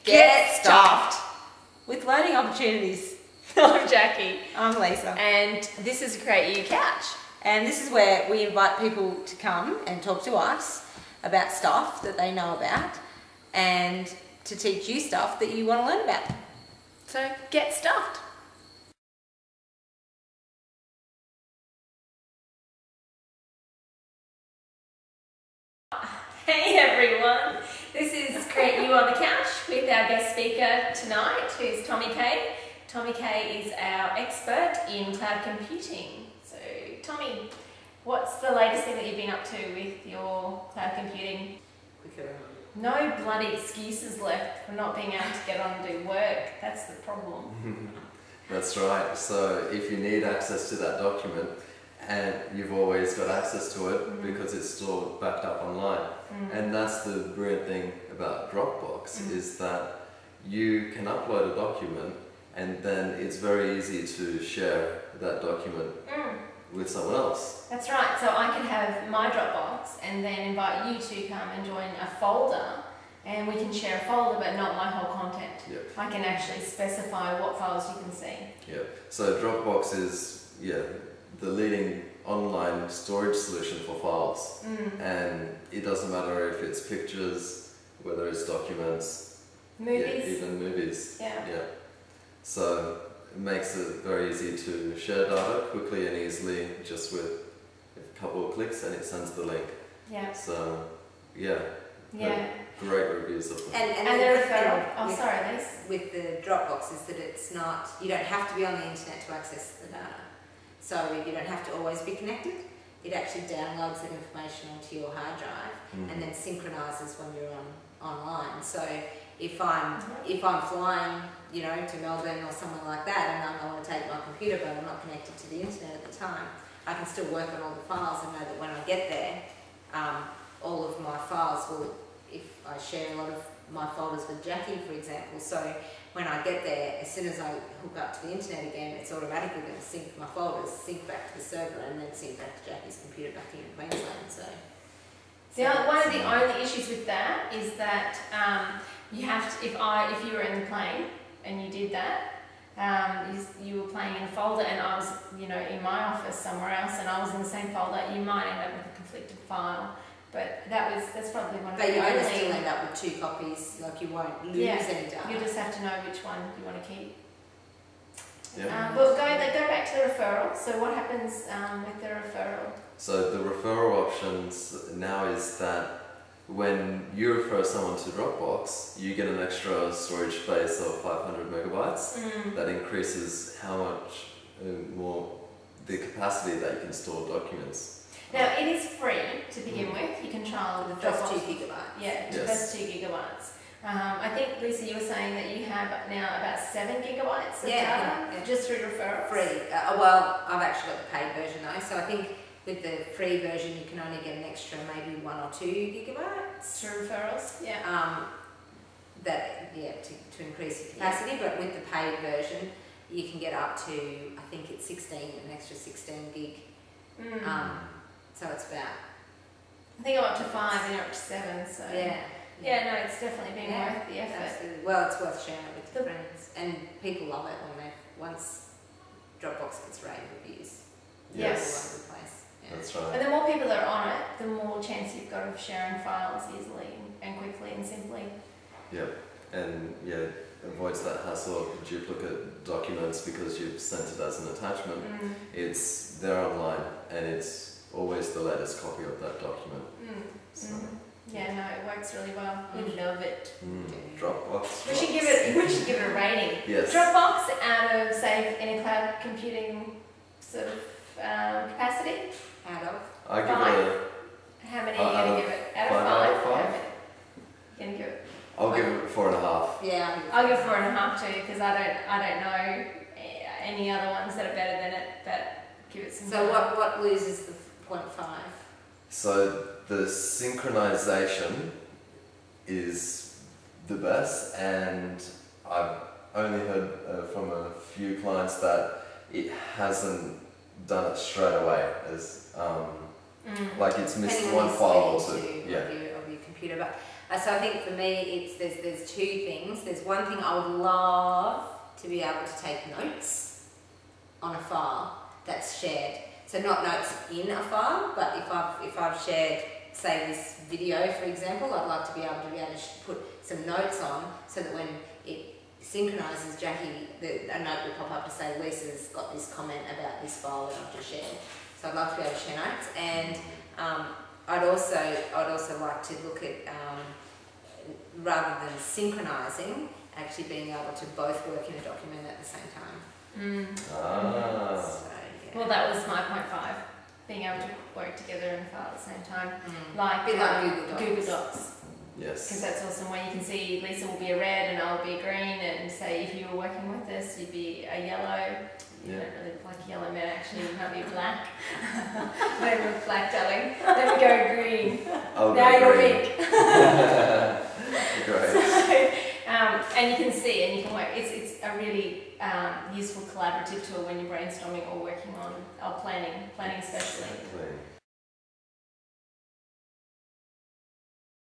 Get stuffed with learning opportunities. I'm Jackie. I'm Lisa. And this is Create You Couch. And this is where we invite people to come and talk to us about stuff that they know about and to teach you stuff that you want to learn about. So get stuffed. Hey everyone, this is Create You on the Couch with our guest speaker tonight, who's TommyK. TommyK is our expert in cloud computing. So Tommy, what's the latest thing that you've been up to with your cloud computing? No bloody excuses left for not being able to get on and do work. That's the problem. That's right. So if you need access to that document, and you've always got access to it because it's stored backed up online. And that's the brilliant thing about Dropbox is that you can upload a document and then it's very easy to share that document with someone else. That's right. So I can have my Dropbox and then invite you to come and join a folder, and we can share a folder but not my whole content. Yep. I can actually specify what files you can see. Yeah. So Dropbox is the leading online storage solution for files, and it doesn't matter if it's pictures, whether it's documents, Movies. even movies. Yeah. So it makes it very easy to share data quickly and easily, just with a couple of clicks, and it sends the link. Yeah. So Yeah. great reviews of them. And the referral. Oh, sorry, Liz. With the Dropbox is that it's not, you don't have to be on the internet to access the data. So you don't have to always be connected. It actually downloads that information onto your hard drive and then synchronises when you're online. So if I'm flying, to Melbourne or somewhere like that, and I want to take my computer but I'm not connected to the internet at the time, I can still work on all the files and know that when I get there, all of my files will, if I share a lot of my folders with Jackie, for example, so when I get there, as soon as I hook up to the internet again, it's automatically going to sync my folders, sync back to the server, and then sync back to Jackie's computer back here in Queensland. One of the only issues with that is that you have to, if you were in the plane and you did that, you were playing in a folder and I was, in my office somewhere else and I was in the same folder, you might end up with a conflicted file. But that's probably one of the only... But you're going to still end up with 2 copies, like you won't lose any data. You just have to know which one you want to keep. Yeah. But go back to the referral. So what happens with the referral? So the referral options now is that when you refer someone to Dropbox, you get an extra storage space of 500 megabytes. That increases how much more the capacity that you can store documents. Now it is free to begin with. You can trial the Just Dropbox. 2 gigabytes. Yeah, Yes. just 2 gigabytes. I think, Lisa, you were saying that you have now about 7 gigabytes of data just through referrals. Free. Well, I've actually got the paid version though, so I think with the free version you can only get an extra maybe 1 or 2 gigabytes. Through referrals, yeah. To increase the capacity, but with the paid version you can get up to, I think it's 16, an extra 16 gig. So it's about... I think I'm up to 5 and you're up to 7, so... Yeah, no, it's definitely been worth the effort. Absolutely. Well, it's worth sharing it with your friends, and people love it once Dropbox gets rave reviews. Yes. All over the place. Yeah. That's right. And the more people that are on it, the more chance you've got of sharing files easily and quickly and simply. Yep. And avoids that hassle of duplicate documents because you've sent it as an attachment. It's there online and it's always the latest copy of that document. Yeah, no, it works really well. We love it. Dropbox. We should give it a rating. Yes. Dropbox out of, say, any cloud computing sort of capacity. Out of? I give 5. it How many are you going to give it? Out of 5? How many? You going to give it? I'll give it 4.5. Yeah. I'll give 4.5 too, because I don't know any other ones that are better than it, but give it some. So what loses the 0.5? So the synchronization is the best, and I've only heard from a few clients that it hasn't done it straight away, as like it's missed one file or two. Of your computer, but So I think for me, there's two things. There's one thing I would love to be able to take notes on a file that's shared. So not notes in a file, but if I've shared, say, this video, for example, I'd like to be able to put some notes on so that when it synchronises Jackie, a note will pop up to say Lisa's got this comment about this file that I've just shared. So I'd love to be able to share notes, and I'd also like to look at rather than synchronising, actually being able to both work in a document at the same time. So, yeah. Well, that was my point 5. Being able to work together in a file at the same time, like Google Docs. Yes. Because that's awesome. Where you can see Lisa will be a red and I'll be a green, and say if you were working with us, you'd be a yellow. You don't really look like a yellow man, actually. You might be black. They look black, darling. Then we go green. Now you're pink. Great. So, and you can see, and you can work. It's a really useful collaborative tool when you're brainstorming or working on or planning especially. Exactly.